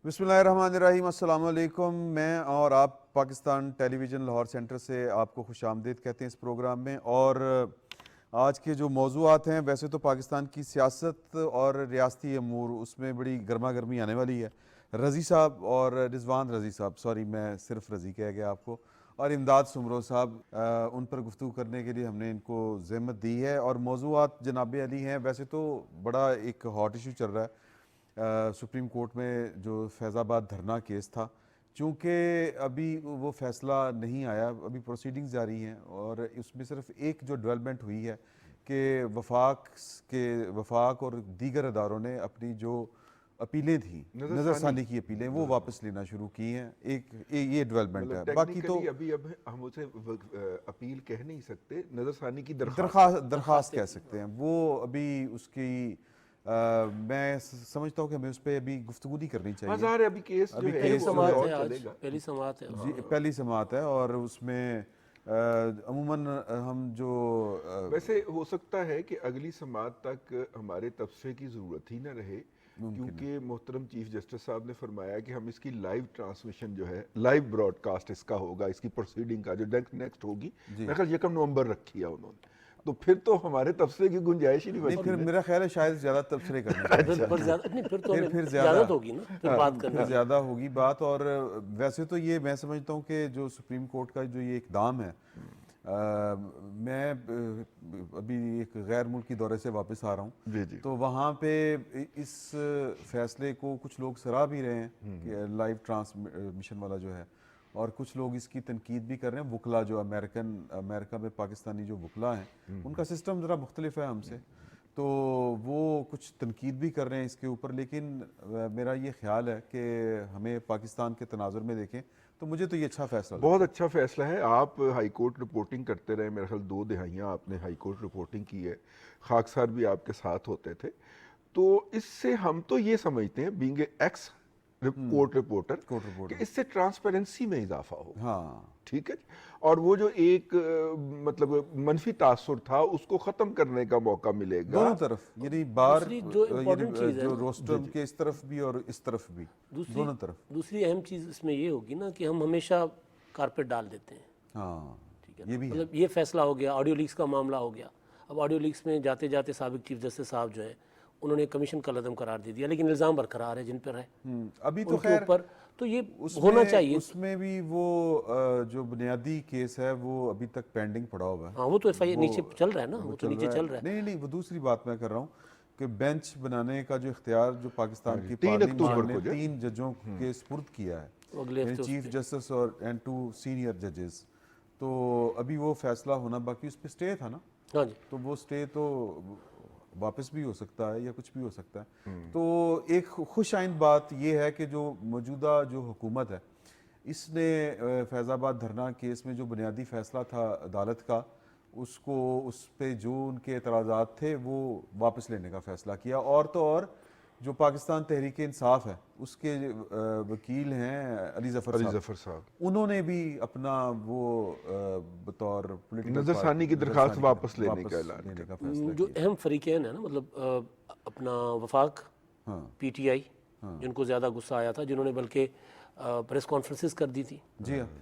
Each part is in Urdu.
بسم اللہ الرحمن الرحیم، السلام علیکم۔ میں اور آپ پاکستان ٹیلی ویژن لاہور سینٹر سے آپ کو خوش آمدید کہتے ہیں اس پروگرام میں۔ اور آج کے جو موضوعات ہیں، ویسے تو پاکستان کی سیاست اور ریاستی امور، اس میں بڑی گرما گرمی آنے والی ہے۔ رضی صاحب اور رضوان رضی صاحب، سوری میں صرف رضی کہہ گیا آپ کو، اور امداد سمرو صاحب، ان پر گفتگو کرنے کے لیے ہم نے ان کو زحمت دی ہے۔ اور موضوعات جناب علی ہیں، ویسے تو بڑا ایک ہاٹ ایشو چل رہا ہے سپریم کورٹ میں، جو فیض آباد دھرنا کیس تھا، چونکہ ابھی وہ فیصلہ نہیں آیا، ابھی پروسیڈنگز جاری ہیں، اور اس میں صرف ایک جو ڈیولپمنٹ ہوئی ہے کہ وفاق اور دیگر اداروں نے اپنی جو اپیلیں تھیں، نظر ثانی کی اپیلیں، وہ واپس لینا شروع کی ہیں۔ ایک یہ ڈیولپمنٹ ہے، باقی تو ابھی اب ہم اسے اپیل کہہ نہیں سکتے، نظر ثانی کی درخواست کہہ سکتے ہیں۔ وہ ابھی اس کی میں سمجھتا ہوں کہ ہمیں اس پہ ابھی گفتگو نہیں کرنی چاہیے۔ ظاہر ہے ابھی کیس جو ہے وہ چلے گا، پہلی سماعت ہے جی پہلی سماعت ہے، اور اس میں عموماً ہم جو ویسے ہو سکتا ہے کہ اگلی سماعت تک ہمارے تبصرے کی ضرورت ہی نہ رہے، کیونکہ محترم چیف جسٹس صاحب نے فرمایا کہ ہم اس کی لائیو ٹرانسمیشن جو ہے، لائیو براڈ کاسٹ اس کا ہوگا، اس کی پروسیڈنگ کا جو نیکسٹ ہوگی، میرے خیال 1 نومبر رکھی ہے انہوں نے، تو پھر تو ہمارے تبصرے کی گنجائش ہی نہیں بچتی۔ پھر میرا خیال ہے شاید زیادہ تبصرے کرنے چاہیے، پھر زیادت ہوگی نا، پھر بات کرنے پھر زیادہ ہوگی بات۔ اور ویسے تو یہ میں سمجھتا ہوں کہ جو سپریم کورٹ کا جو یہ اقدام ہے، میں ابھی ایک غیر ملکی دورے سے واپس آ رہا ہوں، تو وہاں پہ اس فیصلے کو کچھ لوگ سراہ بھی رہے ہیں کہ لائیو ٹرانسمیشن والا جو ہے، اور کچھ لوگ اس کی تنقید بھی کر رہے ہیں۔ وکلا جو امریکہ میں پاکستانی جو وکلا ہیں، ان کا سسٹم ذرا مختلف ہے ہم سے، تو وہ کچھ تنقید بھی کر رہے ہیں اس کے اوپر۔ لیکن میرا یہ خیال ہے کہ ہمیں پاکستان کے تناظر میں دیکھیں تو مجھے تو یہ اچھا فیصلہ لگتا ہے۔ بہت اچھا فیصلہ ہے۔ آپ ہائی کورٹ رپورٹنگ کرتے رہے، میرے خیال 2 دہائیاں آپ نے ہائی کورٹ رپورٹنگ کی ہے، خاک سار بھی آپ کے ساتھ ہوتے تھے، تو اس سے ہم تو یہ سمجھتے ہیں being a x court reporter کہ اس سے ٹرانسپیرنسی میں اضافہ ہوگا۔ ہاں ٹھیک ہے، اور وہ جو ایک مطلب منفی تاثر تھا اس کو ختم کرنے کا موقع ملے گا دونوں طرف، یعنی بار جو امپورٹنٹ چیز ہے جو روسٹرم کے اس طرف بھی اور اس طرف بھی، دونوں طرف۔ دوسری اہم چیز اس میں یہ ہوگی نا کہ ہم ہمیشہ کارپیٹ ڈال دیتے ہیں، ہاں ٹھیک ہے، یہ بھی مطلب یہ فیصلہ ہو گیا، آڈیو لیکس کا معاملہ ہو گیا، اب آڈیو لیکس میں جاتے جاتے سابق چیف جسٹس صاحب جو ہے انہوں نے کمیشن کا لازم قرار دے دیا، لیکن الزام برقرار ہے جن پر ہے ابھی تو ان کے خیر اوپر، تو یہ ہونا چاہیے۔ اس میں بھی وہ جو بنیادی کیس ہے وہ ابھی تک پینڈنگ پڑا ہوا ہے۔ ہاں وہ تو ایف آئی نیچے چل رہا ہے نا، وہ تو نیچے چل رہا ہے۔ نہیں وہ دوسری بات میں کر رہا ہوں کہ بینچ بنانے کا جو اختیار جو پاکستان کی 3 پارلیمنٹ اکتوبر نے کو 3 ججوں کے سپرد کیا ہے، اگلے یعنی ہفتے چیف جسٹس اور 2 سینئر ججز، تو ابھی وہ فیصلہ ہونا باقی، اس پہ سٹے تھا نا، ہاں جی، تو وہ سٹے تو واپس بھی ہو سکتا ہے یا کچھ بھی ہو سکتا ہے۔ تو ایک خوش آئند بات یہ ہے کہ جو موجودہ جو حکومت ہے، اس نے فیض آباد دھرنا کیس میں جو بنیادی فیصلہ تھا عدالت کا، اس پہ جو ان کے اعتراضات تھے وہ واپس لینے کا فیصلہ کیا۔ اور تو اور جو پاکستان تحریک انصاف ہے، اس کے وکیل ہیں علی ظفر صاحب، انہوں نے بھی اپنا وہ بطور پولیٹیکل نظر ثانی کی درخواست واپس لینے کا اعلان لینے کا فیصلہ جو اہم فریقین ہیں نا، مطلب اپنا وفاق، پی ٹی آئی، جن کو زیادہ غصہ آیا تھا، جنہوں نے بلکہ پریس کانفرنسز کر دی تھی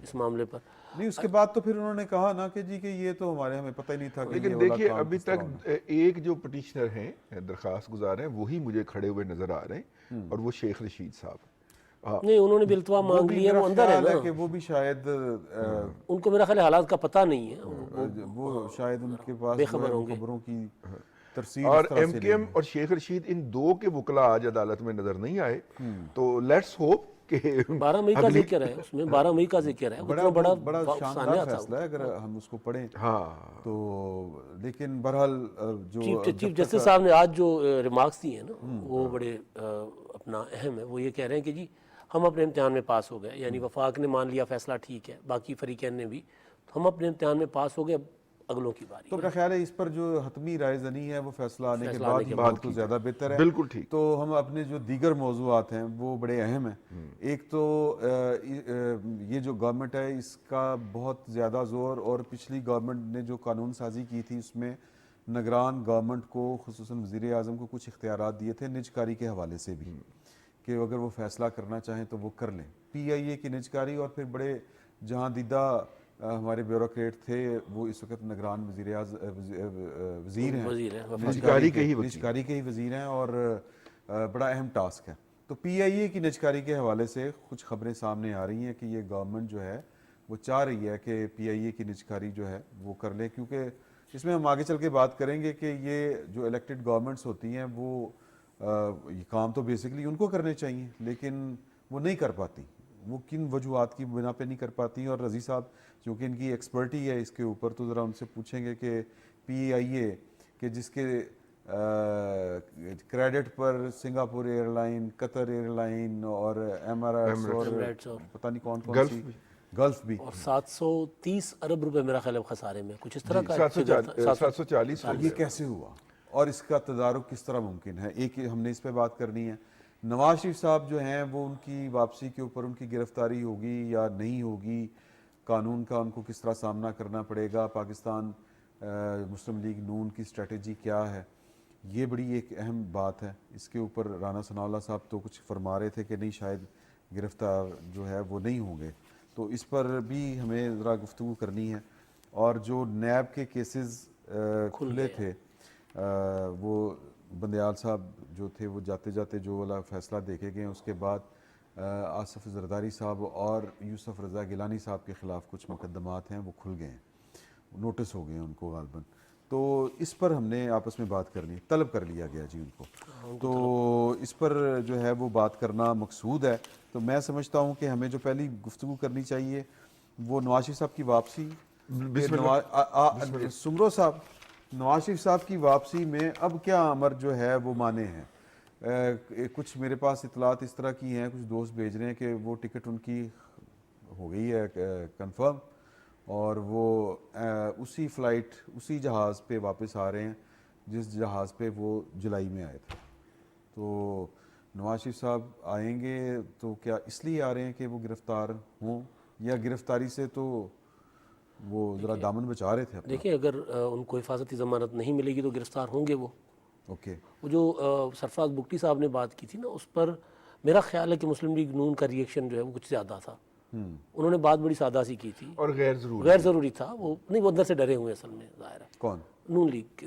اس معاملے پر۔ نہیں اس کے بعد تو پھر انہوں نے کہا نا کہ جی کہ یہ تو ہمیں پتہ ہی نہیں تھا کہ لیکن دیکھیے ابھی تک ایک جو پٹیشنر ہیں، درخواست گزار ہیں، وہی مجھے کھڑے ہوئے نظر آ رہے ہیں، اور وہ شیخ رشید صاحب۔ نہیں انہوں نے بھی التوا مانگ لی ہے، وہ اندر ہے نا، کہ وہ بھی شاید ان کو میرا خیال حالات کا پتہ نہیں ہے، وہ شاید ان کے پاس بے خبر ہوں گے خبروں کی ترسیل اور اس طرح ایم سے کیو ایم اور شیخ رشید ان 2 کے وکلا آج عدالت میں نظر نہیں آئے، تو لیٹس ہوپ کہ 12 مئی کا ذکر ہے، اس میں 12 مئی کا ذکر ہے، اتنا بڑا شاندار فیصلہ ہے اگر ہم اس کو پڑھیں تو۔ لیکن بہرحال جو چیف جسٹس صاحب نے آج جو ریمارکس دیے ہیں نا، وہ بڑے اپنا اہم ہے۔ وہ یہ کہہ رہے ہیں کہ جی ہم اپنے امتحان میں پاس ہو گئے، یعنی وفاق نے مان لیا فیصلہ ٹھیک ہے، باقی فریقین نے بھی، تو ہم اپنے امتحان میں پاس ہو گئے، اب اگلوں کی باری۔ تو میرا خیال ہے اس پر جو حتمی رائے زنی ہے وہ فیصلہ آنے کے بعد ہی ہو تو زیادہ بہتر ہے۔ بالکل ٹھیک۔ تو ہم اپنے جو دیگر موضوعات ہیں وہ بڑے اہم ہیں۔ ایک تو یہ جو گورنمنٹ ہے اس کا بہت زیادہ زور، اور پچھلی گورنمنٹ نے جو قانون سازی کی تھی اس میں نگران گورنمنٹ کو، خصوصاً وزیر اعظم کو کچھ اختیارات دیے تھے نج کاری کے حوالے سے بھی، کہ اگر وہ فیصلہ کرنا چاہیں تو وہ کر لیں. PIA کی نجکاری اور پھر بڑے جہاں دیدہ ہمارے بیوروکریٹ تھے وہ اس وقت نگران وزیر ہیں, نجکاری کے ہی وزیر ہیں, اور بڑا اہم ٹاسک ہے. تو PIA کی نجکاری کے حوالے سے کچھ خبریں سامنے آ رہی ہیں کہ یہ گورنمنٹ جو ہے وہ چاہ رہی ہے کہ PIA کی نجکاری جو ہے وہ کر لے, کیونکہ اس میں ہم آگے چل کے بات کریں گے کہ یہ جو الیکٹڈ گورنمنٹس ہوتی ہیں وہ یہ کام تو بیسکلی ان کو کرنے چاہیے لیکن وہ نہیں کر پاتی. وہ کن وجوہات کی بنا پہ نہیں کر پاتی, اور رضی صاحب چونکہ ان کی ایکسپرٹی ہے اس کے اوپر تو ذرا ان سے پوچھیں گے کہ PIA کہ جس کے کریڈٹ پر سنگاپور ایئر لائن, قطر ایئر لائن اور ایمریٹس اور پتہ نہیں کون کون سی, گلف بھی, اور 730 ارب روپے میرا خیال ہے خسارے میں کچھ اس طرح کا 740. یہ کیسے ہوا اور اس کا تدارک کس طرح ممکن ہے؟ ایک ہم نے اس پہ بات کرنی ہے. نواز شریف صاحب جو ہیں وہ ان کی واپسی کے اوپر ان کی گرفتاری ہوگی یا نہیں ہوگی, قانون کا ان کو کس طرح سامنا کرنا پڑے گا, پاکستان مسلم لیگ نون کی اسٹریٹجی کیا ہے, یہ بڑی ایک اہم بات ہے. اس کے اوپر رانا ثناء اللہ صاحب تو کچھ فرما رہے تھے کہ نہیں شاید گرفتار جو ہے وہ نہیں ہوں گے, تو اس پر بھی ہمیں ذرا گفتگو کرنی ہے. اور جو نیب کے کیسز کھلے تھے وہ بندیال صاحب جو تھے وہ جاتے جاتے جو والا فیصلہ دیکھے گئے, اس کے بعد آصف زرداری صاحب اور یوسف رضا گیلانی صاحب کے خلاف کچھ مقدمات ہیں وہ کھل گئے ہیں, نوٹس ہو گئے ہیں ان کو غالباً. تو اس پر ہم نے آپس میں بات کرنی, طلب کر لیا گیا جی ان کو, تو اس پر جو ہے وہ بات کرنا مقصود ہے. تو میں سمجھتا ہوں کہ ہمیں جو پہلی گفتگو کرنی چاہیے وہ نواز شریف صاحب کی واپسی. سمرو صاحب, نواز شریف صاحب کی واپسی میں اب کیا امر جو ہے وہ مانے ہیں؟ کچھ میرے پاس اطلاعات اس طرح کی ہیں, کچھ دوست بھیج رہے ہیں کہ وہ ٹکٹ ان کی ہو گئی ہے کنفرم, اور وہ اسی فلائٹ اسی جہاز پہ واپس آ رہے ہیں جس جہاز پہ وہ جولائی میں آئے تھے. تو نواز شریف صاحب آئیں گے تو کیا اس لیے آ رہے ہیں کہ وہ گرفتار ہوں, یا گرفتاری سے تو وہ ذرا دامن بچا رہے تھے اپنا؟ دیکھیں اگر ان کو حفاظتی ضمانت نہیں ملے گی تو گرفتار ہوں گے وہ. اوکے, وہ جو سرفراز بگٹی صاحب نے بات کی تھی نا, اس پر میرا خیال ہے کہ مسلم لیگ نون کا ریئیکشن جو ہے وہ کچھ زیادہ تھا. انہوں نے بات بڑی سادہ سی کی تھی اور غیر ضروری تھا وہ, نہیں وہ اندر سے ڈرے ہوئے اصل میں, ظاہر ہے. کون؟ نون لیگ کے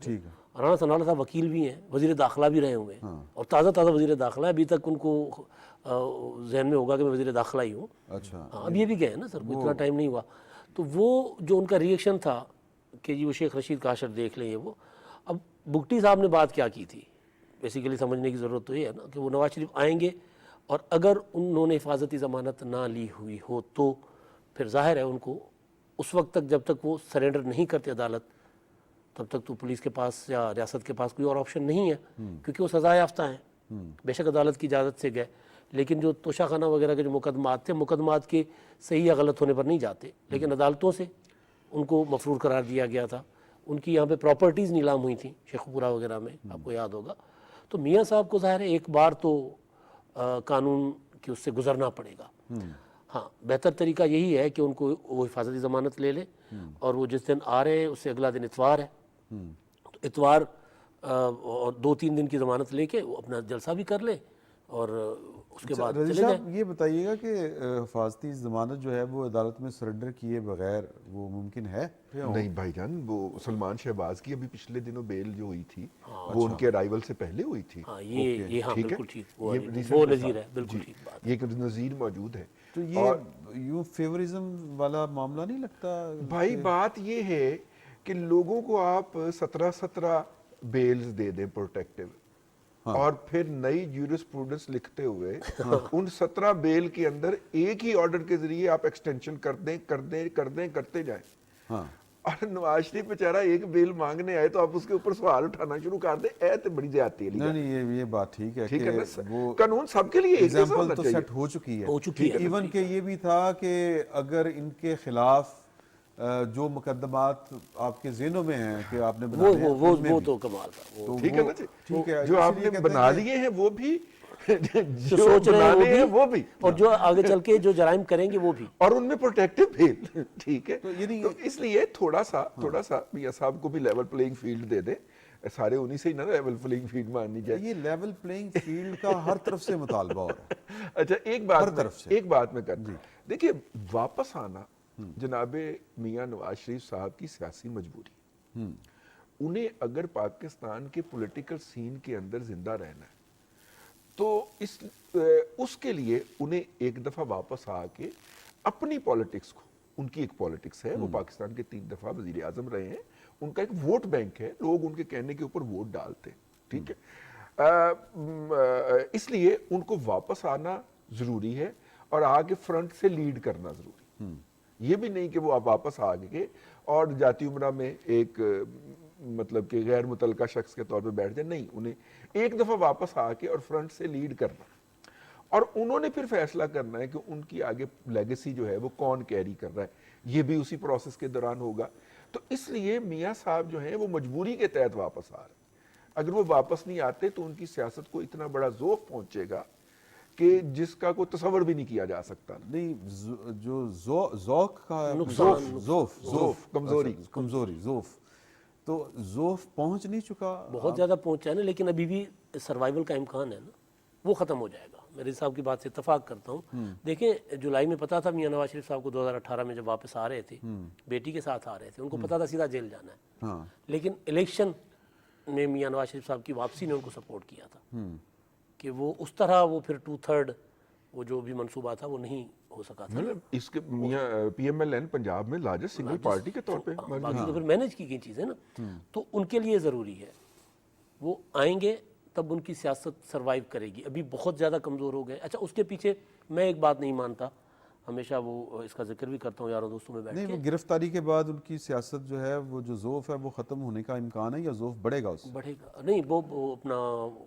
ٹھیک ہے. رانا ثناء اللہ صاحب وکیل بھی ہیں, وزیر داخلہ بھی رہے ہوئے ہیں, اور تازہ وزیر داخلہ, ابھی تک ان کو ذہن میں ہوگا کہ میں وزیر داخلہ ہی ہوں. اچھا, اب یہ بھی گئے نا سر, اتنا ٹائم نہیں ہوا. تو وہ جو ان کا ریئیکشن تھا کہ جی وہ شیخ رشید کاشر دیکھ لیں یہ وہ. اب بگٹی صاحب نے بات کیا کی تھی بیسیکلی سمجھنے کی ضرورت تو یہ ہے نا کہ وہ نواز شریف آئیں گے اور اگر انہوں نے حفاظتی ضمانت نہ لی ہوئی ہو تو پھر ظاہر ہے ان کو اس وقت تک جب تک وہ سرنڈر نہیں کرتے عدالت تب تک تو پولیس کے پاس یا ریاست کے پاس کوئی اور آپشن نہیں ہے, کیونکہ وہ سزا یافتہ ہیں. بے شک عدالت کی اجازت سے گئے, لیکن جو توشہ خانہ وغیرہ کے جو مقدمات تھے, مقدمات کے صحیح یا غلط ہونے پر نہیں جاتے, لیکن عدالتوں سے ان کو مفرور قرار دیا گیا تھا. ان کی یہاں پہ پراپرٹیز نیلام ہوئی تھیں شیخ پورہ وغیرہ میں, آپ کو یاد ہوگا. تو میاں صاحب کو ظاہر ہے ایک بار تو قانون کی اس سے گزرنا پڑے گا. ہاں, بہتر طریقہ یہی ہے کہ ان کو وہ حفاظتی ضمانت لے لے, اور وہ جس دن آ رہے ہیں اس سے اگلا دن اتوار ہے, تو اتوار اور 2-3 دن کی ضمانت لے کے وہ اپنا جلسہ بھی کر لے اور اس کے بعد رضی صاحب یہ بتائیے گا کہ حفاظتی ضمانت جو ہے وہ عدالت میں سرنڈر کیے بغیر وہ ممکن ہے؟ نہیں بھائی جان, وہ سلمان شہباز کی ابھی پچھلے دنوں بیل جو ہوئی تھی وہ ان کے ارائیول سے پہلے ہوئی تھی. ہاں یہ ہاں بالکل ٹھیک, وہ نظیر ہے, بالکل ٹھیک بات. یہ نظیر موجود ہے. تو یہ یوں فیورزم والا معاملہ نہیں لگتا بھائی؟ بات یہ ہے کہ لوگوں کو آپ 17 بیلز دے دیں پروٹیکٹیو, اور پھر نئی جیورسپروڈنس لکھتے ہوئے ان 17 بیل کے اندر ایک ہی آرڈر کے ذریعے آپ ایکسٹینشن کرتے جائیں. اور نواز شریف بیچارہ ایک بیل مانگنے آئے تو آپ اس کے اوپر سوال اٹھانا شروع کر دیں, تو بڑی زیادتی ہے. نہیں یہ بات ٹھیک ہے کہ وہ قانون سب کے لیے ایک جیسا ہونا تو چاہیے. سیٹ ہو چکی ہے. ایون کہ یہ بھی تھا کہ اگر ان کے خلاف جو مقدمات آپ کے ذہنوں میں ہیں کہ آپ نے بنائے ہیں وہ تو کمال تھا. ٹھیک ہے نا جی, ٹھیک ہے, جو آپ نے بنا لیے ہیں وہ بھی, جو سوچ رہے ہیں وہ بھی, اور جو آگے چل کے جو جرائم کریں گے وہ بھی, اور ان میں پروٹیکٹیو بیل. ٹھیک ہے, تو اس لیے تھوڑا سا میاں صاحب کو بھی لیول پلینگ فیلڈ دے دیں. سارے انہی سے ہی نا لیول پلینگ فیلڈ ماننی چاہیے. یہ لیول پلینگ فیلڈ کا ہر طرف سے مطالبہ ہو رہا ہے. اچھا ایک بات میں کرتا ہوں. دیکھیے واپس آنا جناب میاں نواز شریف صاحب کی سیاسی مجبوری. انہیں اگر پاکستان کے پولیٹیکل سین کے اندر زندہ رہنا ہے تو اس کے لیے انہیں ایک دفعہ واپس آ کے اپنی پالیٹکس کو, ان کی ایک پالیٹکس ہے, وہ پاکستان کے 3 دفعہ وزیر اعظم رہے ہیں, ان کا ایک ووٹ بینک ہے, لوگ ان کے کہنے کے اوپر ووٹ ڈالتے ہیں, ٹھیک ہے. اس لیے ان کو واپس آنا ضروری ہے اور آگے فرنٹ سے لیڈ کرنا ضروری. یہ بھی نہیں کہ وہ آپ واپس آ گئے اور جاتی عمرہ میں ایک مطلب کہ غیر متعلقہ شخص کے طور پہ بیٹھ جائے. نہیں, انہیں ایک دفعہ واپس آ کے اور فرنٹ سے لیڈ کرنا, اور انہوں نے پھر فیصلہ کرنا ہے کہ ان کی آگے لیگیسی جو ہے وہ کون کیری کر رہا ہے. یہ بھی اسی پروسیس کے دوران ہوگا. تو اس لیے میاں صاحب جو ہیں وہ مجبوری کے تحت واپس آ رہے ہیں. اگر وہ واپس نہیں آتے تو ان کی سیاست کو اتنا بڑا ذوق پہنچے گا کہ جس کا کوئی تصور بھی نہیں کیا جا سکتا. نہیں, جو ذوق کا کمزوری ذوف, تو ذوف پہنچ نہیں چکا, بہت زیادہ پہنچا ہے نا, لیکن ابھی بھی سروائیول کا امکان ہے نا, وہ ختم ہو جائے گا. میرے صاحب کی بات سے اتفاق کرتا ہوں. دیکھیں جولائی میں پتا تھا میاں نواز شریف صاحب کو 2018 میں جب واپس آ رہے تھے, بیٹی کے ساتھ آ رہے تھے, ان کو پتا تھا سیدھا جیل جانا ہے. لیکن الیکشن نے میاں نواز شریف صاحب کی واپسی نے ان کو سپورٹ کیا تھا کہ وہ اس طرح وہ پھر 2/3 وہ جو بھی منصوبہ تھا وہ نہیں ہو سکا تھا. اس کے میاں P M L N Punjab میں لارجسٹ سنگل پارٹی کے طور پہ باقی تو پھر مینج کی گئی چیزیں نا, تو ان کے لیے ضروری ہے وہ آئیں گے تب ان کی سیاست سروائیو کرے گی. ابھی بہت زیادہ کمزور ہو گئے. اچھا اس کے پیچھے میں ایک بات نہیں مانتا, ہمیشہ وہ اس کا ذکر بھی کرتا ہوں یاروں دوستوں میں بیٹھ کے. نہیں, وہ گرفتاری کے بعد ان کی سیاست جو ہے وہ جو ذوف ہے وہ ختم ہونے کا امکان ہے یا ذوف بڑھے گا اس سے؟ بڑھے گا نہیں, وہ اپنا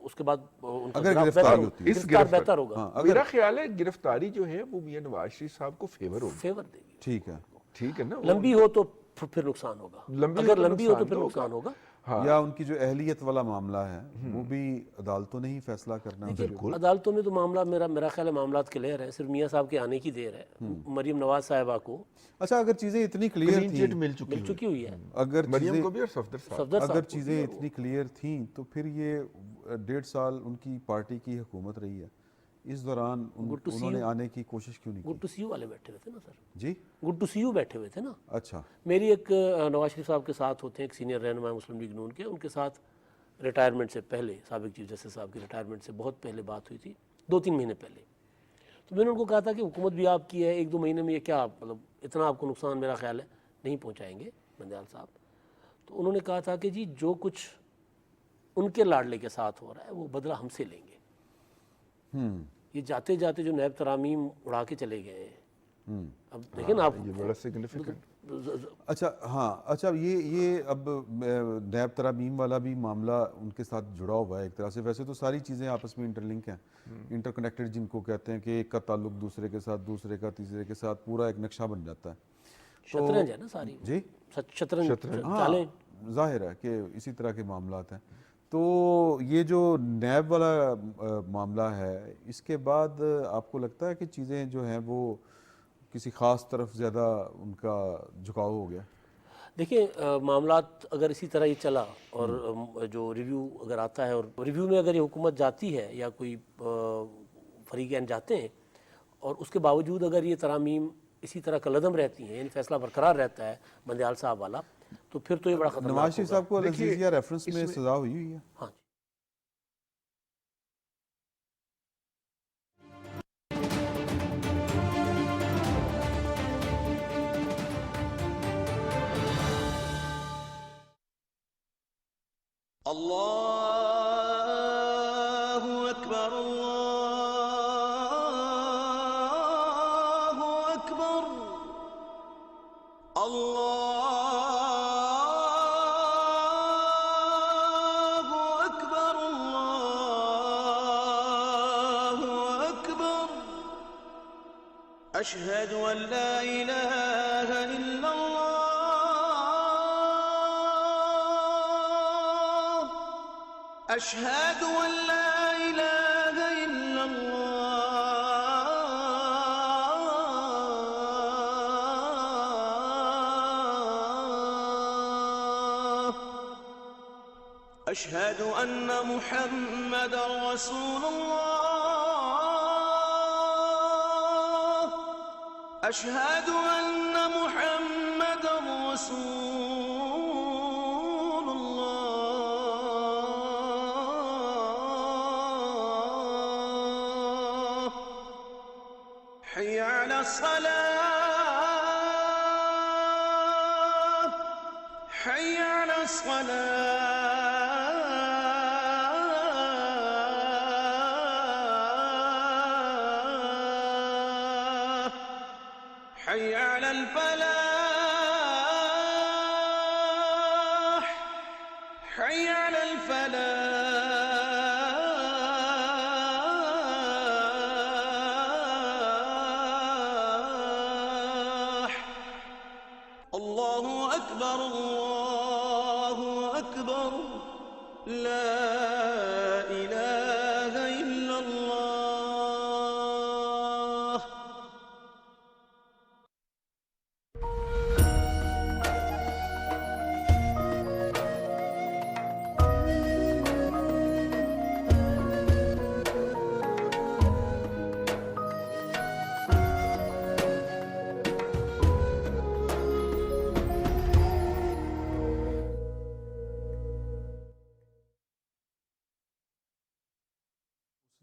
اس کے بعد ان کا اگر گراف گرفتاری ہوتی ہے, گرفتار بہتر ہوگا. میرا خیال ہے گرفتاری جو ہے وہ میاں نواز شریف صاحب کو فیور ہوگی. فیور دے گی. ٹھیک ہے نا, لمبی ہو تو پھر نقصان ہوگا, اگر لمبی ہو تو پھر نقصان ہوگا. یا ان کی جو اہلیت والا معاملہ ہے وہ بھی عدالتوں نے ہی فیصلہ کرنا ہے. بالکل, عدالتوں میں تو معاملہ میرا خیال ہے معاملات کلیئر ہے, صرف میاں صاحب کے آنے کی دیر ہے. مریم نواز صاحبہ کو اچھا اگر چیزیں اتنی کلیئر تھیں, مل چکی ہوئی ہے, اگر مریم کو بھی اور صفدر صاحب, اگر چیزیں اتنی کلیئر تھیں تو پھر یہ 1.5 سال ان کی پارٹی کی حکومت رہی ہے, اس دوران انہوں نے آنے کی کوشش کیوں نہیں کی؟ گڈ ٹو سی یو والے بیٹھے ہوئے تھے نا سر. جی, گڈ ٹو سی یو بیٹھے ہوئے تھے نا. اچھا, میری ایک نواز شریف صاحب کے ساتھ ہوتے ہیں ایک سینئر رہنما مسلم لیگ نون کے, ان کے ساتھ ریٹائرمنٹ سے پہلے سابق چیف جسٹس صاحب کی ریٹائرمنٹ سے بہت پہلے بات ہوئی تھی, 2-3 مہینے پہلے. تو میں نے ان کو کہا تھا کہ حکومت بھی آپ کی ہے, 1-2 مہینے میں یہ کیا مطلب اتنا آپ کو نقصان میرا خیال ہے نہیں پہنچائیں گے بندیال صاحب. تو انہوں نے کہا تھا کہ جی جو کچھ ان کے لاڈلے کے ساتھ ہو رہا ہے وہ بدلہ ہم سے لیں گے. یہ جاتے جاتے جو نیب ترامیم اڑا کے چلے گئے ہیں, اب دیکھیں نا آپ, یہ بڑا سگنیفیکنٹ. اچھا ہاں, اچھا یہ اب نیب ترامیم والا بھی معاملہ ان کے ساتھ جڑا ہوا ہے ایک طرح سے. ویسے تو ساری چیزیں آپس میں انٹر لنک ہیں, انٹر کنیکٹڈ جن کو کہتے ہیں کہ ایک کا تعلق دوسرے کے ساتھ, دوسرے کا تیسرے کے ساتھ, پورا ایک نقشہ بن جاتا ہے. شطرنج ہے نا ساری. جی, شطرنج ہاں ظاہر ہے کہ اسی طرح کے معاملات ہیں. تو یہ جو نیب والا معاملہ ہے, اس کے بعد آپ کو لگتا ہے کہ چیزیں جو ہیں وہ کسی خاص طرف زیادہ ان کا جھکاؤ ہو گیا؟ دیکھیں معاملات اگر اسی طرح یہ چلا اور جو ریویو اگر آتا ہے اور ریویو میں اگر یہ حکومت جاتی ہے یا کوئی فریقین جاتے ہیں اور اس کے باوجود اگر یہ ترامیم اسی طرح کلعدم رہتی ہیں, یعنی فیصلہ برقرار رہتا ہے بندیال صاحب والا, تو پھر تو یہ بڑا خطرناک ہوگا. نواز شریف صاحب کو العزیزیہ ریفرنس میں سزا ہوئی ہے. ہاں جی. اللہ اکبر اللہ اکبر اللہ اکبر اللہ اکبر اشہد ان لا الہ الا اللہ أشهد أن لا إله إلا الله أشهد أن محمد رسول الله أشهد أن محمد رسول الله حي على الصلاة حي على الصلاة حي على الفلاح حي على الفلاح الله أكبر الله أكبر لا إله إلا الله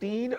3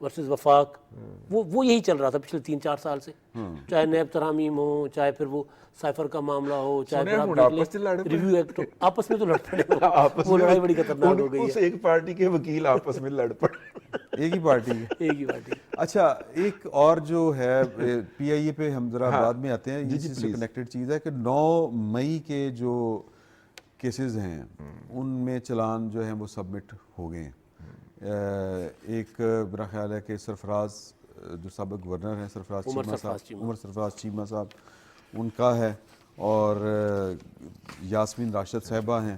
ورسز وفاق، وہ یہی چل رہا تھا پچھلے 3-4 سال سے، چاہے نیب ترامیم ہو، چاہے پھر وہ سائفر کا معاملہ ہو، چاہے پھر آپ دیکھ لیں ریویو ایکٹ ہو، آپس میں تو لڑ پڑے، وہ لڑائی بڑی خطرناک ہو گئی اس ایک پارٹی کے وکیل آپس میں لڑ پڑے، ایک ہی پارٹی ہے. ایک ہی پارٹی. اچھا ایک اور جو ہے پی آئی اے پہ ہم ذرا بعد میں آتے ہیں, اسی سے کنیکٹڈ چیز ہے کہ 9 مئی کے جو کیسز ہیں ان میں چلان جو ہیں وہ سبمٹ ہو گئے ہیں. ایک میرا خیال ہے کہ سرفراز جو سابق گورنر ہیں سرفراز چیمہ صاحب, عمر سرفراز چیمہ صاحب, ان کا ہے, اور یاسمین راشد صاحبہ ہیں,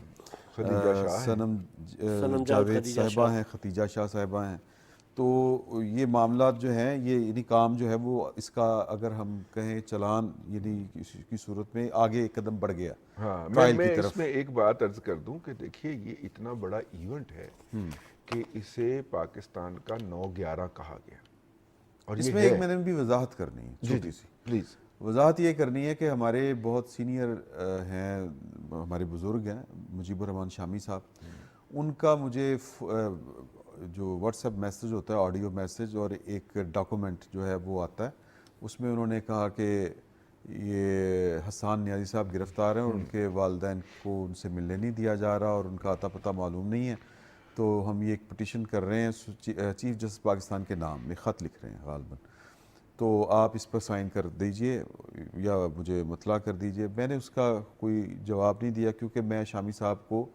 سنم جاوید صاحبہ ہیں, ختیجہ شاہ صاحبہ ہیں. تو یہ معاملات جو ہیں یہ یعنی کام جو ہے وہ اس کا اگر ہم کہیں چلان یعنی کی صورت میں آگے ایک قدم بڑھ گیا. ہاں میں اس میں ایک بات عرض کر دوں کہ دیکھیے یہ اتنا بڑا ایونٹ ہے کہ اسے پاکستان کا 9/11 کہا گیا. اور اس میں ایک میں نے بھی وضاحت کرنی ہے چھوٹی سی پلیز. وضاحت یہ کرنی ہے کہ ہمارے بہت سینئر ہیں, ہمارے بزرگ ہیں, مجیب الرحمان شامی صاحب, ان کا مجھے جو واٹس ایپ میسج ہوتا ہے آڈیو میسج اور ایک ڈاکومنٹ جو ہے وہ آتا ہے, اس میں انہوں نے کہا کہ یہ حسان نیازی صاحب گرفتار ہیں اور ان کے والدین کو ان سے ملنے نہیں دیا جا رہا اور ان کا اتا پتہ معلوم نہیں ہے, تو ہم یہ ایک پٹیشن کر رہے ہیں چیف جسٹس پاکستان کے نام میں خط لکھ رہے ہیں غالباً, تو آپ اس پر سائن کر دیجئے یا مجھے مطلع کر دیجئے. میں نے اس کا کوئی جواب نہیں دیا کیونکہ میں شامی صاحب کو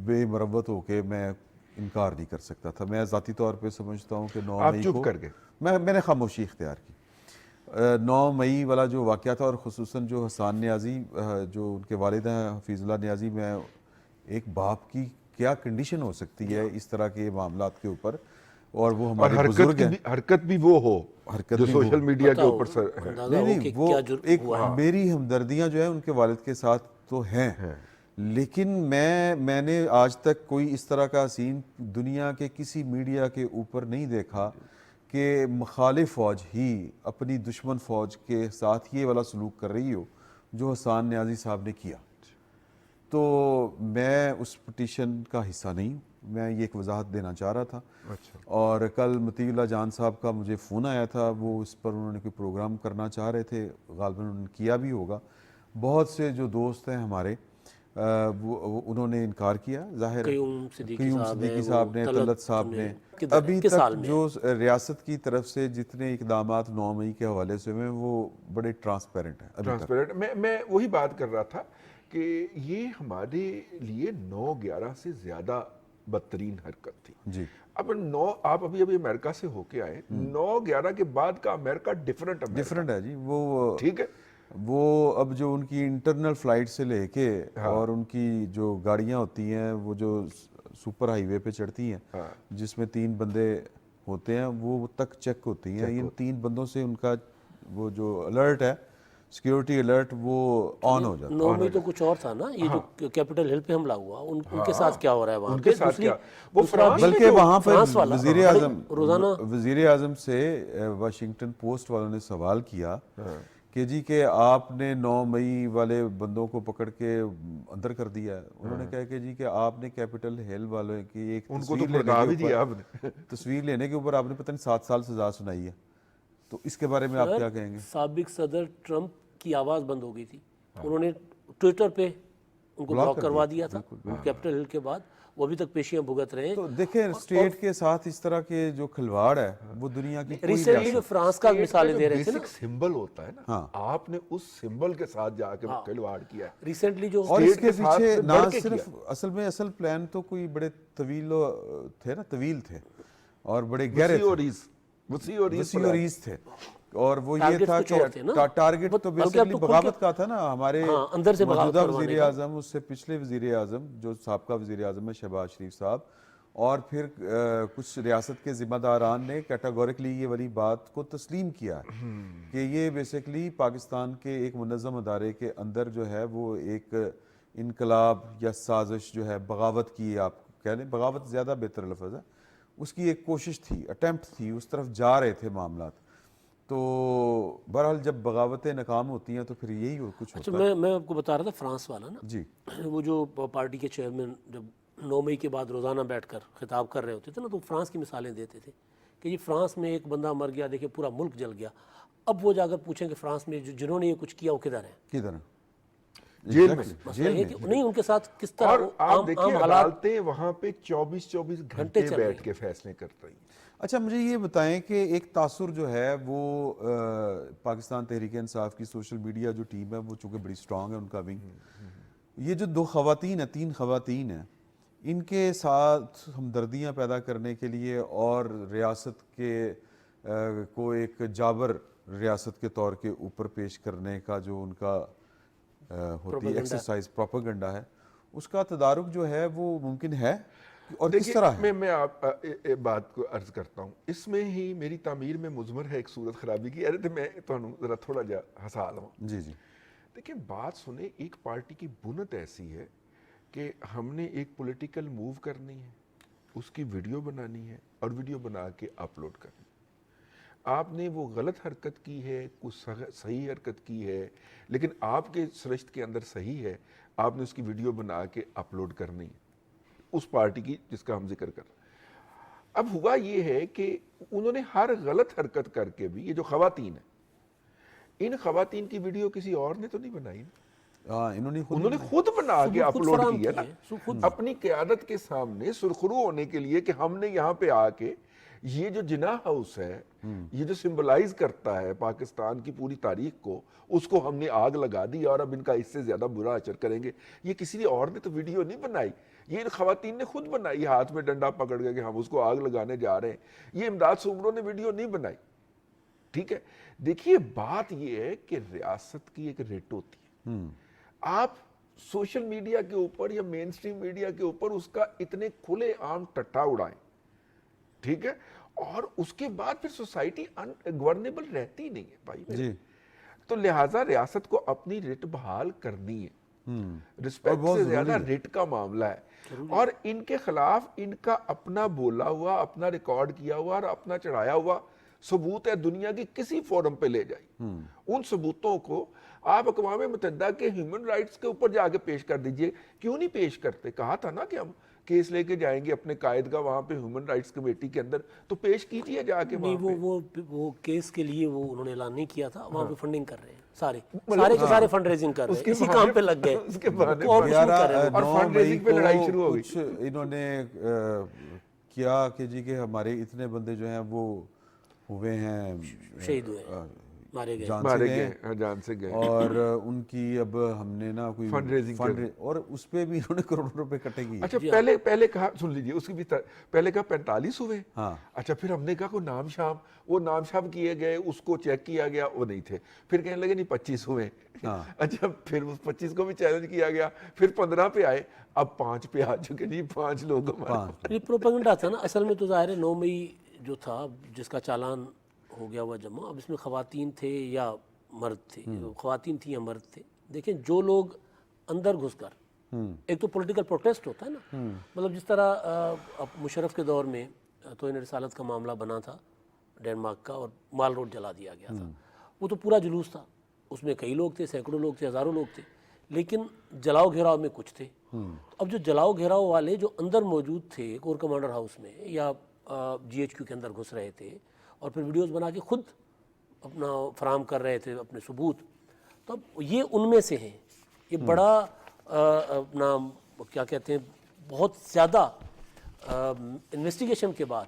بے مروت ہو کے میں انکار نہیں کر سکتا تھا. میں ذاتی طور پہ سمجھتا ہوں کہ 9 مئی کو میں نے خاموشی اختیار کی. 9 مئی والا جو واقعہ تھا, اور خصوصاً جو حسان نیازی جو ان کے والد ہیں حفیظ اللہ نیازی, میں ایک باپ کی کیا کنڈیشن ہو سکتی ہے اس طرح کے معاملات کے اوپر, اور وہ ہمارے بزرگ ہیں, حرکت بھی وہ ہو جو سوشل میڈیا کے اوپر نہیں وہ ایک میری ہمدردیاں جو ہیں ان کے والد کے ساتھ تو ہیں, لیکن میں نے آج تک کوئی اس طرح کا سین دنیا کے کسی میڈیا کے اوپر نہیں دیکھا کہ مخالف فوج ہی اپنی دشمن فوج کے ساتھ یہ والا سلوک کر رہی ہو جو حسان نیازی صاحب نے کیا. تو میں اس پٹیشن کا حصہ نہیں, میں یہ ایک وضاحت دینا چاہ رہا تھا. اور کل مطیع اللہ جان صاحب کا مجھے فون آیا تھا, وہ اس پر انہوں نے کوئی پروگرام کرنا چاہ رہے تھے, غالباً انہوں نے کیا بھی ہوگا. بہت سے جو دوست ہیں ہمارے انہوں نے انکار کیا, ظاہر قیوم صدیقی صاحب نے, طلعت صاحب نے. ابھی تک جو ریاست کی طرف سے جتنے اقدامات 9 مئی کے حوالے سے ہوئے وہ بڑے ٹرانسپیرنٹ ہیں. میں وہی بات کر رہا تھا کہ یہ ہمارے لیے 9/11 سے زیادہ بدترین حرکت تھی. جی اب آپ ابھی امریکہ سے ہو کے آئے, 9/11 کے بعد کا امریکہ ڈیفرنٹ ہے جی. وہ ٹھیک ہے, وہ اب جو ان کی انٹرنل فلائٹ سے لے کے اور ان کی جو گاڑیاں ہوتی ہیں وہ جو سپر ہائی وے پہ چڑھتی ہیں جس میں 3 بندے ہوتے ہیں وہ تک چیک ہوتی ہیں. ان 3 بندوں سے ان کا وہ جو الرٹ ہے سیکیورٹی الرٹ وہ آن ہو جاتا ہے. 9 مئی تو کچھ اور تھا نا, یہ جو کیپٹل ہل پہ حملہ ہوا ان کے ساتھ کیا ہو رہا ہے وہاں پہ, بلکہ وہاں پر وزیر اعظم سے واشنگٹن پوسٹ والوں نے سوال کیا کہ جی کہ آپ نے 9 مئی والے بندوں کو پکڑ کے اندر کر دیا ہے. انہوں نے کہا کہ جی کہ آپ نے کیپٹل ہل والوں کی ایک تصویر لینے کے اوپر آپ نے پتہ نہیں 7 سال سزا سنائی ہے, تو اس کے بارے میں آپ کیا کہیں گے؟ سابق صدر ٹرمپ کی آواز بند ہو گئی تھی, انہوں نے ٹویٹر پہ ان کو بلاک کروا دیا تھا کیپٹل ہل کے بعد, وہ ابھی تک پیشیاں بھگت رہے ہیں. تو دیکھیں اسٹیٹ کے ساتھ اس طرح کے جو کھلواڑ ہے وہ دنیا کی ریسنٹلی جو فرانس کا مثالیں دے رہے تھے نا, سمبل ہوتا ہے نا, آپ نے اس سمبل کے ساتھ جا کے کھلواڑ کیا ہے ریسنٹلی جو, اور اس کے پیچھے نہ صرف اصل پلان تو کوئی بڑے طویل تھے اور بڑے گہرے وسیع تھے, اور وہ یہ تھا کہ ٹارگٹ تو بیسیکلی بغاوت کا تھا نا. ہمارے موجودہ وزیر اعظم, اس سے پچھلے وزیر اعظم جو سابقہ وزیر اعظم ہے شہباز شریف صاحب, اور پھر کچھ ریاست کے ذمہ داران نے کیٹاگوریکلی یہ والی بات کو تسلیم کیا کہ یہ بیسیکلی پاکستان کے ایک منظم ادارے کے اندر جو ہے وہ ایک انقلاب یا سازش جو ہے بغاوت کی, آپ کہہ لیں بغاوت زیادہ بہتر لفظ ہے, اس کی ایک کوشش تھی, اٹیمپٹ تھی, اس طرف جا رہے تھے معاملات. تو بہرحال جب بغاوتیں ناکام ہوتی ہیں تو پھر یہی کچھ ہوتا ہے. میں آپ کو بتا رہا تھا فرانس والا نا جی, وہ جو پارٹی کے چیئرمین جب 9 مئی کے بعد روزانہ بیٹھ کر خطاب کر رہے ہوتے تھے نا, تو فرانس کی مثالیں دیتے تھے کہ جی فرانس میں ایک بندہ مر گیا، دیکھیں پورا ملک جل گیا، اب وہ جا کر پوچھیں کہ فرانس میں جنہوں نے یہ کچھ کیا وہ کدھر ہیں؟ کدھر جیل میں۔ مسئلہ یہ کہ نہیں ان کے ساتھ کس طرح اور آپ عام دیکھیں حالات عدالتیں وہاں پہ 24 گھنٹے بیٹھ کے فیصلے کر رہی ہیں۔ اچھا مجھے یہ بتائیں کہ ایک تاثر جو ہے وہ پاکستان تحریک انصاف کی سوشل میڈیا جو ٹیم ہے وہ چونکہ بڑی سٹرانگ ہے ان کا ونگ، یہ جو 2 خواتین ہیں 3 خواتین ہیں، ان کے ساتھ ہمدردیاں پیدا کرنے کے لیے اور ریاست کے کو ایک جابر ریاست کے طور کے اوپر پیش کرنے کا جو ان کا ہوتی ہے ایکسرسائز پروپیگنڈا ہے، اس کا تدارک جو ہے وہ ممکن ہے اور کس طرح ہے؟ میں آپ بات کو عرض کرتا ہوں، اس میں ہی میری تعمیر میں مضمر ہے ایک صورت خرابی کی، ارے میں ذرا تھوڑا جا ہسا لوں۔ جی جی دیکھیں بات سنیں، ایک پارٹی کی بنت ایسی ہے کہ ہم نے ایک پولیٹیکل موو کرنی ہے، اس کی ویڈیو بنانی ہے اور ویڈیو بنا کے اپلوڈ کرنی ہے۔ آپ نے وہ غلط حرکت کی ہے، کچھ صحیح حرکت کی ہے، لیکن آپ کے سرشت کے اندر صحیح ہے، آپ نے اس کی ویڈیو بنا کے اپلوڈ کرنی ہے، اس پارٹی کی جس کا ہم ذکر کر رہے ہیں۔ اب ہوا یہ ہے کہ انہوں نے ہر غلط حرکت کر کے بھی، یہ جو خواتین ہیں، ان خواتین کی ویڈیو کسی اور نے تو نہیں بنائی، انہوں نے خود بنا کے اپلوڈ کیا نا، اپنی قیادت کے سامنے سرخرو ہونے کے لیے کہ ہم نے یہاں پہ آ کے یہ جو جناح ہاؤس ہے، یہ جو سمبلائز کرتا ہے پاکستان کی پوری تاریخ کو، اس کو ہم نے آگ لگا دی اور اب ان کا اس سے زیادہ برا اثر کریں گے۔ یہ کسی اور نے تو ویڈیو نہیں بنائی، یہ ان خواتین نے خود بنائی، ہاتھ میں ڈنڈا پکڑ کے کہ ہم اس کو آگ لگانے جا رہے ہیں۔ یہ امداد سومروں نے ویڈیو نہیں بنائی، ٹھیک ہے۔ دیکھیے بات یہ ہے کہ ریاست کی ایک ریٹ ہوتی ہے، آپ سوشل میڈیا کے اوپر یا مین سٹریم میڈیا کے اوپر اس کا اتنے کھلے عام ٹٹا اڑائیں، ٹھیک ہے، اور اس کے بعد پھر سوسائٹی گورنیبل رہتی نہیں ہے بھائی میرے۔ تو لہٰذا ریاست کو اپنی ریٹ بحال کرنی ہے، رسپیکٹ سے زیادہ ریٹ کا معاملہ ہے، اور ان کے خلاف ان کا اپنا بولا ہوا، اپنا ریکارڈ کیا ہوا اور اپنا چڑھایا ہوا ثبوت ہے، دنیا کی کسی فورم پہ لے جائیں، ان ثبوتوں کو آپ اقوام متحدہ کے ہیومن رائٹس کے اوپر جا کے پیش کر دیجئے۔ کیوں نہیں پیش کرتے؟ کہا تھا نا کہ ہم کیس لے کے جائیں گے اپنے قائد کا وہاں پہ ہیومن رائٹس کمیٹی کے اندر، تو پیش کیجئے جا کے وہاں پہ۔ وہ کیس کے لیے وہ انہوں نے اعلان نہیں کیا تھا، وہاں پہ فنڈنگ کر رہے ہیں سارے کے سارے فنڈ ریزنگ کر رہے ہیں، اسی کام پہ لگ گئے، اس کے بہانے اور فنڈ ریزنگ پہ لڑائی شروع ہو گئی۔ کچھ انہوں نے کیا کہ جی کہ ہمارے اتنے بندے جو ہیں وہ ہوئے ہیں، شہید ہوئے، مارے گئے، جان سے گئے، اور ان کی اب ہم نے نا کوئی فنڈ ریزنگ اور اس پہ بھی انہوں نے کروڑوں روپے کٹے گی۔ اچھا پہلے کہا، سن لیجئے اس کی بھی پہلے کہا 45 ہوئے، اچھا پھر ہم نے کہا کوئی نام شام، وہ نام شام کیے گئے، اس کو چیک کیا گیا، وہ نہیں تھے، پھر کہنے لگے نہیں 25 ہوئے، اچھا پھر اس 25 کو بھی چیلنج کیا گیا، پھر 15 پہ آئے، اب 5 پہ آ چکے، نہیں 5 لوگ ہمارے۔ یہ پروپیگنڈا تھا نا اصل میں، تو ظاہر ہے 9 مئی جو تھا جس کا چالان ہو گیا ہوا جمع، اب اس میں خواتین تھے یا مرد تھے، خواتین تھیں یا مرد تھے، دیکھیں جو لوگ اندر گھس کر، ایک تو پولیٹیکل پروٹیسٹ ہوتا ہے نا، مطلب جس طرح مشرف کے دور میں توہین رسالت کا معاملہ بنا تھا ڈینمارک کا، اور مال روڈ جلا دیا گیا تھا، وہ تو پورا جلوس تھا، اس میں کئی لوگ تھے، سینکڑوں لوگ تھے، ہزاروں لوگ تھے، لیکن جلاؤ گھیراؤ میں کچھ تھے۔ اب جو جلاؤ گھیراؤ والے جو اندر موجود تھے کور کمانڈر ہاؤس میں یا جی ایچ کیو کے اندر گھس رہے تھے اور پھر ویڈیوز بنا کے خود اپنا فراہم کر رہے تھے اپنے ثبوت، تو اب یہ ان میں سے ہیں، یہ بڑا اپنا کیا کہتے ہیں، بہت زیادہ انویسٹیگیشن کے بعد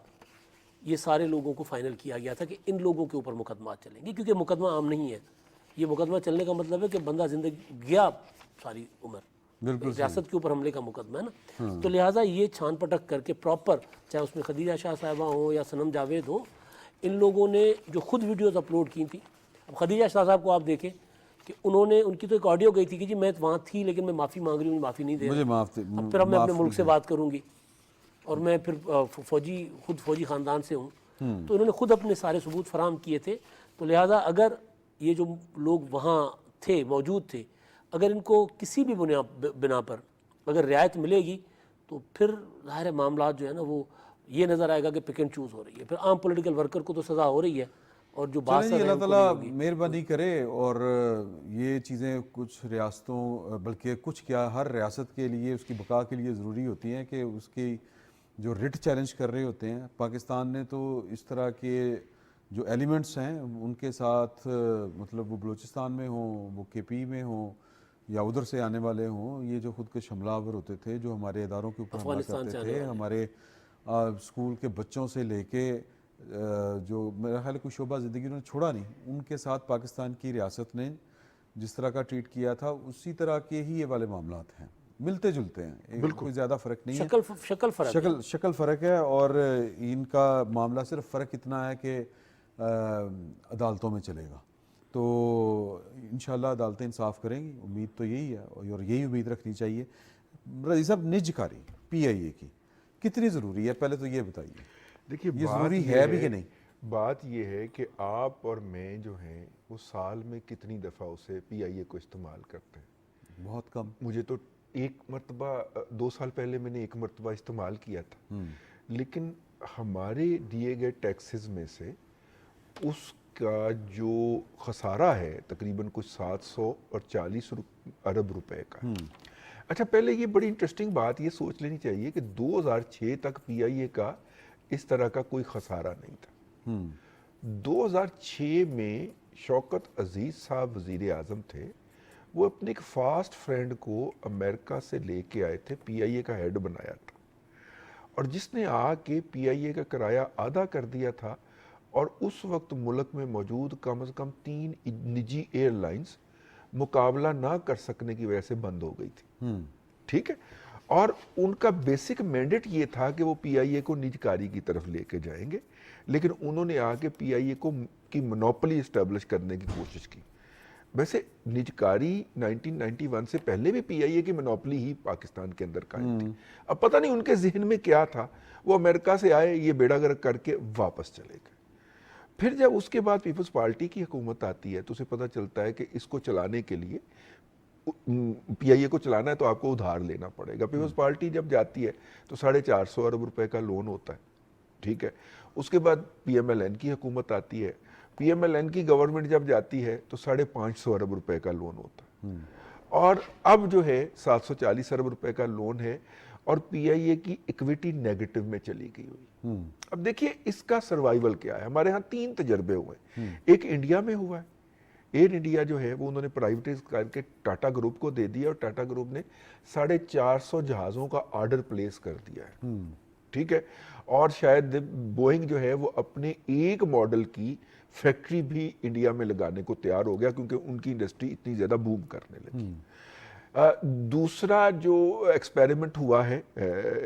یہ سارے لوگوں کو فائنل کیا گیا تھا کہ ان لوگوں کے اوپر مقدمات چلیں گے، کیونکہ مقدمہ عام نہیں ہے، یہ مقدمہ چلنے کا مطلب ہے کہ بندہ زندگی گیا ساری عمر، ریاست کے اوپر حملے کا مقدمہ ہے نا، تو لہٰذا یہ چھان پٹک کر کے پراپر، چاہے اس میں خدیجہ شاہ صاحبہ ہوں یا صنم جاوید ہوں، ان لوگوں نے جو خود ویڈیوز اپلوڈ کی تھی، اب خدیجہ شاہ صاحب کو آپ دیکھیں کہ انہوں نے، ان کی تو ایک آڈیو گئی تھی کہ جی میں وہاں تھی لیکن میں معافی مانگ رہی ہوں، معافی نہیں دے رہی، اب پھر اب میں اپنے ملک سے بات کروں گی اور میں پھر خود فوجی خاندان سے ہوں، تو انہوں نے خود اپنے سارے ثبوت فراہم کیے تھے، تو لہٰذا اگر یہ جو لوگ وہاں تھے، موجود تھے، اگر ان کو کسی بھی بنا پر اگر رعایت ملے گی تو پھر ظاہر معاملات جو ہے نا وہ یہ نظر آئے گا کہ پک اینڈ چوز ہو رہی ہے، پھر عام پولیٹیکل ورکر کو تو سزا ہو رہی ہے، اور جو بات اللہ تعالیٰ مہربانی کرے اور یہ چیزیں کچھ ریاستوں، بلکہ کچھ کیا ہر ریاست کے لیے اس کی بقا کے لیے ضروری ہوتی ہیں کہ اس کی جو رٹ چیلنج کر رہے ہوتے ہیں. پاکستان نے تو اس طرح کے جو ایلیمنٹس ہیں ان کے ساتھ مطلب وہ بلوچستان میں ہوں, وہ کے پی میں ہوں یا ادھر سے آنے والے ہوں, یہ جو خود کے حملہ آور ہوتے تھے, جو ہمارے اداروں کے اوپر حملہ کرتے تھے, ہمارے اسکول کے بچوں سے لے کے جو میرا خیال ہے کوئی شعبہ زندگی انہوں نے چھوڑا نہیں, ان کے ساتھ پاکستان کی ریاست نے جس طرح کا ٹریٹ کیا تھا اسی طرح کے ہی یہ والے معاملات ہیں, ملتے جلتے ہیں, کوئی زیادہ فرق نہیں ہے, شکل فرق ہے. اور ان کا معاملہ صرف فرق اتنا ہے کہ عدالتوں میں چلے گا, تو انشاءاللہ عدالتیں انصاف کریں گی, امید تو یہی ہے اور یہی امید رکھنی چاہیے. رضی صاحب, نجکاری پی آئی اے کی کتنی ضروری ہے, پہلے تو یہ بتائیے. دیکھیے یہ ضروری ہے بھی کہ نہیں؟ بات یہ ہے کہ آپ اور میں جو ہیں وہ سال میں کتنی دفعہ اسے پی آئی اے کو استعمال کرتے ہیں؟ بہت کم. مجھے تو ایک مرتبہ 2 سال پہلے میں نے ایک مرتبہ استعمال کیا تھا, لیکن ہمارے دیے گئے ٹیکسز میں سے اس کا جو خسارہ ہے تقریباً کچھ 740 ارب روپے کا. اچھا, پہلے یہ بڑی انٹرسٹنگ بات یہ سوچ لینی چاہیے کہ 2006 تک پی آئی اے کا اس طرح کا کوئی خسارہ نہیں تھا. 2006 میں شوکت عزیز صاحب وزیر اعظم تھے, وہ اپنے ایک فاسٹ فرینڈ کو امریکہ سے لے کے آئے تھے, پی آئی اے کا ہیڈ بنایا تھا, اور جس نے آ کے پی آئی اے کا کرایہ آدھا کر دیا تھا, اور اس وقت ملک میں موجود کم از کم 3 نجی ایئر لائنز مقابلہ نہ کر سکنے کی وجہ سے بند ہو گئی تھی. ٹھیک ہے, اور ان کا بیسک مینڈیٹ یہ تھا کہ وہ پی آئی اے کو نجکاری کی طرف لے کے جائیں گے, لیکن انہوں نے آ کے پی آئی اے کی منوپلی اسٹیبلش کرنے کی کوشش کی. ویسے نجکاری 1991 سے پہلے بھی پی آئی اے کی منوپلی ہی پاکستان کے اندر قائم تھی. اب پتہ نہیں ان کے ذہن میں کیا تھا, وہ امریکہ سے آئے, یہ بیڑا گرک کر کے واپس چلے گئے. پھر جب اس کے بعد پیپلز پارٹی کی حکومت آتی ہے تو اسے پتہ چلتا ہے کہ اس کو چلانے کے لیے, پی آئی اے کو چلانا ہے تو آپ کو ادھار لینا پڑے گا. پیپلز پارٹی جب جاتی ہے تو 450 ارب روپے کا لون ہوتا ہے. ٹھیک ہے, اس کے بعد پی ایم ایل این کی حکومت آتی ہے, پی ایم ایل این کی گورنمنٹ جب جاتی ہے تو 550 ارب روپے کا لون ہوتا ہے, اور اب جو ہے 740 ارب روپے کا لون ہے, اور پی آئی اے کی ایکویٹی نیگیٹو میں چلی گئی ہوئی. اب دیکھیے اس کا سروائیول کیا ہے. ہمارے ہاں 3 تجربے ہوئے ہیں. ایک انڈیا میں ہوا ہے, ایئر انڈیا جو ہے وہ انہوں نے پرائیویٹائز کر کے ٹاٹا گروپ کو دے دیا, اور ٹاٹا گروپ نے 450 جہازوں کا آرڈر پلیس کر دیا ہے. ٹھیک ہے, اور شاید بوئنگ جو ہے وہ اپنے ایک ماڈل کی فیکٹری بھی انڈیا میں لگانے کو تیار ہو گیا, کیونکہ ان کی انڈسٹری اتنی زیادہ بوم کرنے لگی. دوسرا جو ایکسپیریمنٹ ہوا ہے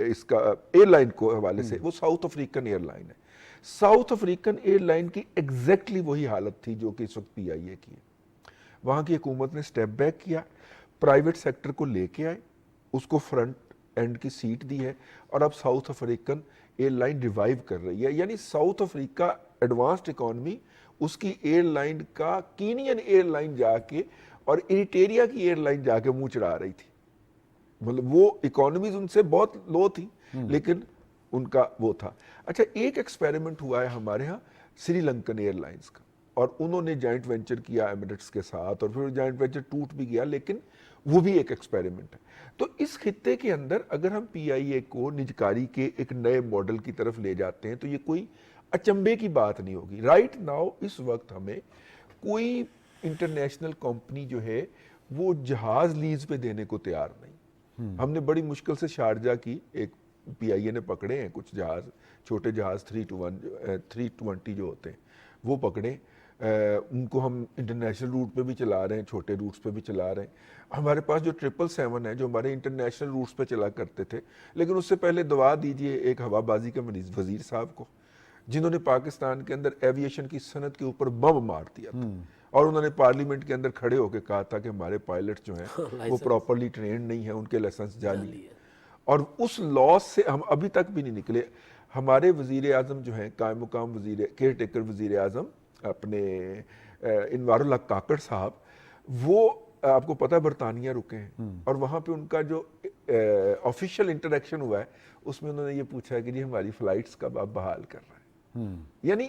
اس کا ایئر لائن کو حوالے سے, وہ ساؤتھ افریقن ایئر لائن ہے. ساؤتھ افریقن ایئر لائن کی ایگزیکٹلی وہی حالت تھی جو کہ اس وقت پی آئی اے کی ہے. وہاں کی حکومت نے سٹیپ بیک کیا, پرائیویٹ سیکٹر کو لے کے آئے, اس کو فرنٹ اینڈ کی سیٹ دی ہے, اور اب South African airline revive کر رہی ہے. یعنی ساؤتھ افریقہ ایڈوانسڈ اکانومی, اس کی ایئر لائن کا کینین ایئر لائن جا کے اور ایریٹیریا کی ایئر لائن جا کے منہ چڑھا رہی تھی. مطلب وہ اکانومیز ان سے بہت لو تھی, لیکن ان کا وہ تھا. اچھا, ایک ایکسپیریمنٹ ہوا ہے ہمارے ہاں سری لنکن ایئر لائنز کا, اور انہوں نے جوائنٹ وینچر کیا ایمریٹس کے ساتھ, اور پھر جوائنٹ وینچر ٹوٹ بھی گیا, لیکن وہ بھی ایک ایکسپیریمنٹ ہے. تو اس خطے کے اندر اگر ہم پی آئی اے کو نجکاری کے ایک نئے ماڈل کی طرف لے جاتے ہیں تو یہ کوئی اچنبے کی بات نہیں ہوگی. رائٹ ناؤ اس وقت ہمیں کوئی انٹرنیشنل کمپنی جو ہے وہ جہاز لیز پہ دینے کو تیار نہیں. ہم نے بڑی مشکل سے شارجہ کی ایک پی آئی اے نے پکڑے ہیں کچھ جہاز, چھوٹے جہاز 320 جو ہوتے ہیں وہ پکڑے, ان کو ہم انٹرنیشنل روٹ پہ بھی چلا رہے ہیں, چھوٹے روٹس پہ بھی چلا رہے ہیں. ہمارے پاس جو 777 ہے جو ہمارے انٹرنیشنل روٹس پہ چلا کرتے تھے, لیکن اس سے پہلے دعا دیجئے ایک ہوا بازی کے وزیر صاحب کو, جنہوں نے پاکستان کے اندر ایویشن کی صنعت کے اوپر بم مار دیا تھا, اور انہوں نے پارلیمنٹ کے اندر کھڑے ہو کے کہا تھا کہ ہمارے پائلٹ جو ہیں وہ پراپرلی ٹرینڈ نہیں ہیں, ان کے لائسنس جعلی ہیں. اور اس لاس سے ہم ابھی تک بھی نہیں نکلے. ہمارے وزیر اعظم جو ہیں قائم مقام کیئر ٹیکر وزیر اعظم اپنے انوار الحق کاکڑ صاحب, وہ آپ کو پتہ برطانیہ رکے ہیں, اور وہاں پہ ان کا جو آفیشیل انٹریکشن ہوا ہے اس میں انہوں نے یہ پوچھا کہ جی ہماری فلائٹس کب آپ بحال کر رہے ہیں. یعنی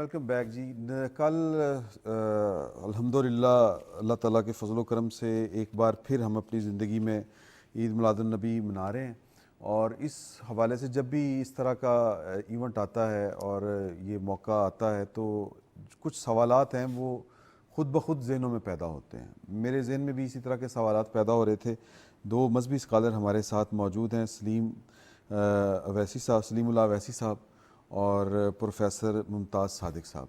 ویلکم بیک جی. کل الحمدللہ اللہ تعالیٰ کے فضل و کرم سے ایک بار پھر ہم اپنی زندگی میں عید میلاد النبی منا رہے ہیں, اور اس حوالے سے جب بھی اس طرح کا ایونٹ آتا ہے اور یہ موقع آتا ہے تو کچھ سوالات ہیں وہ خود بخود ذہنوں میں پیدا ہوتے ہیں. میرے ذہن میں بھی اسی طرح کے سوالات پیدا ہو رہے تھے. دو مذہبی اسکالر ہمارے ساتھ موجود ہیں, سلیم اللہ اویسی صاحب اور پروفیسر ممتاز صادق صاحب.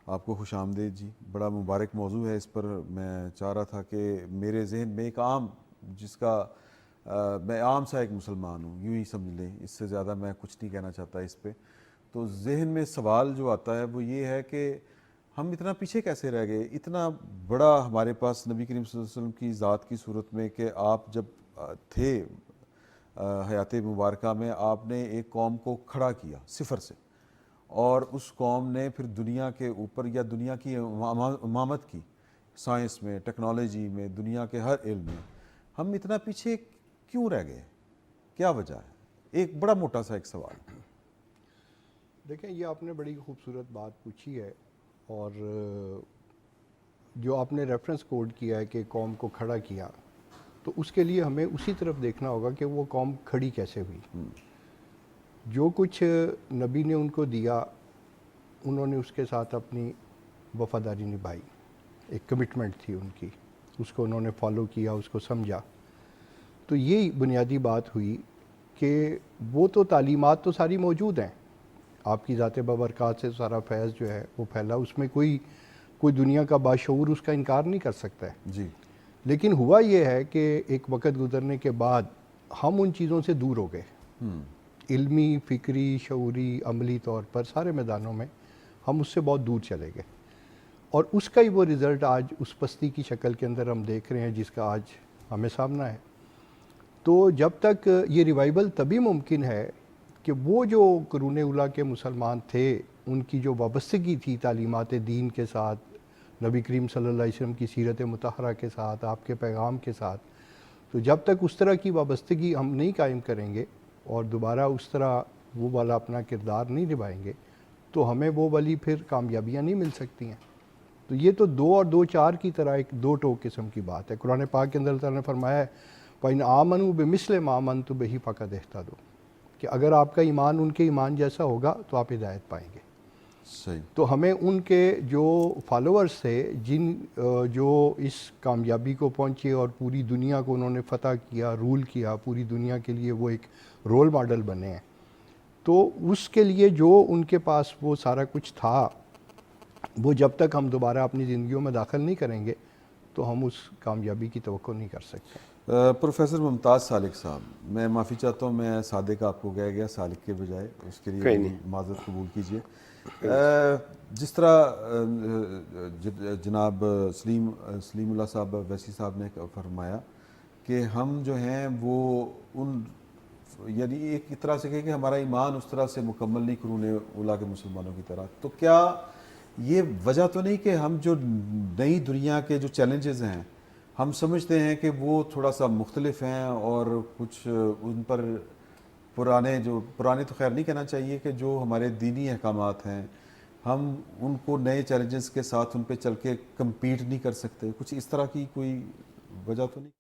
آپ کو خوش آمدید جی. بڑا مبارک موضوع ہے, اس پر میں چاہ رہا تھا کہ میرے ذہن میں ایک عام, جس کا میں عام سا ایک مسلمان ہوں, یوں ہی سمجھ لیں, اس سے زیادہ میں کچھ نہیں کہنا چاہتا اس پہ. تو ذہن میں سوال جو آتا ہے وہ یہ ہے کہ ہم اتنا پیچھے کیسے رہ گئے. اتنا بڑا ہمارے پاس نبی کریم صلی اللہ علیہ وسلم کی ذات کی صورت میں کہ آپ جب تھے حیات مبارکہ میں, آپ نے ایک قوم کو کھڑا کیا صفر سے, اور اس قوم نے پھر دنیا کے اوپر یا دنیا کی امامت کی, سائنس میں, ٹیکنالوجی میں, دنیا کے ہر علم میں. ہم اتنا پیچھے کیوں رہ گئے, کیا وجہ ہے؟ ایک بڑا موٹا سا ایک سوال. دیکھیں, یہ آپ نے بڑی خوبصورت بات پوچھی ہے, اور جو آپ نے ریفرنس کوڈ کیا ہے کہ قوم کو کھڑا کیا, تو اس کے لیے ہمیں اسی طرف دیکھنا ہوگا کہ وہ قوم کھڑی کیسے ہوئی. جو کچھ نبی نے ان کو دیا, انہوں نے اس کے ساتھ اپنی وفاداری نبھائی, ایک کمٹمنٹ تھی ان کی, اس کو انہوں نے فالو کیا, اس کو سمجھا. تو یہی بنیادی بات ہوئی کہ وہ تو تعلیمات تو ساری موجود ہیں, آپ کی ذات بابرکات سے سارا فیض جو ہے وہ پھیلا, اس میں کوئی دنیا کا باشعور اس کا انکار نہیں کر سکتا ہے. جی. لیکن ہوا یہ ہے کہ ایک وقت گزرنے کے بعد ہم ان چیزوں سے دور ہو گئے, علمی, فکری, شعوری, عملی طور پر سارے میدانوں میں ہم اس سے بہت دور چلے گئے, اور اس کا ہی وہ رزلٹ آج اس پستی کی شکل کے اندر ہم دیکھ رہے ہیں جس کا آج ہمیں سامنا ہے. تو جب تک یہ ریوائول تبھی ممکن ہے کہ وہ جو قرون اولیٰ کے مسلمان تھے, ان کی جو وابستگی تھی تعلیمات دین کے ساتھ, نبی کریم صلی اللہ علیہ وسلم کی سیرت مطہرہ کے ساتھ, آپ کے پیغام کے ساتھ, تو جب تک اس طرح کی وابستگی ہم نہیں قائم کریں گے اور دوبارہ اس طرح وہ والا اپنا کردار نہیں نبھائیں گے, تو ہمیں وہ والی پھر کامیابیاں نہیں مل سکتی ہیں. تو یہ تو 2 اور 2 4 کی طرح ایک 2 قسم کی بات ہے. قرآن پاک کے اندر اللہ تعالیٰ نے فرمایا ہے فَإِنْ آمَنُوا بِمِثْلِ مَا آمَنْتُم بِهِ فَقَدِ اهْتَدَوْا, کہ اگر آپ کا ایمان ان کے ایمان جیسا ہوگا تو آپ ہدایت پائیں گے. صحیح. تو ہمیں ان کے جو فالوورز تھے, جو اس کامیابی کو پہنچے اور پوری دنیا کو انہوں نے فتح کیا, رول کیا, پوری دنیا کے لیے وہ ایک رول ماڈل بنے ہیں, تو اس کے لیے جو ان کے پاس وہ سارا کچھ تھا, وہ جب تک ہم دوبارہ اپنی زندگیوں میں داخل نہیں کریں گے تو ہم اس کامیابی کی توقع نہیں کر سکتے. پروفیسر ممتاز صادق صاحب, میں معافی چاہتا ہوں, میں صادق آپ کو کہہ گیا صادق کے بجائے, اس کے لیے معذرت قبول کیجیے. جس طرح جناب سلیم اللہ صاحب ویسی صاحب نے فرمایا کہ ہم جو ہیں وہ ان, یعنی ایک طرح سے کہ ہمارا ایمان اس طرح سے مکمل نہیں قرون اولیٰ کے مسلمانوں کی طرح, تو کیا یہ وجہ تو نہیں کہ ہم جو نئی دنیا کے جو چیلنجز ہیں ہم سمجھتے ہیں کہ وہ تھوڑا سا مختلف ہیں, اور کچھ ان پر پرانے تو خیر نہیں کہنا چاہیے, کہ جو ہمارے دینی احکامات ہیں ہم ان کو نئے چیلنجز کے ساتھ ان پہ چل کے کمپیٹ نہیں کر سکتے, کچھ اس طرح کی کوئی وجہ تو نہیں؟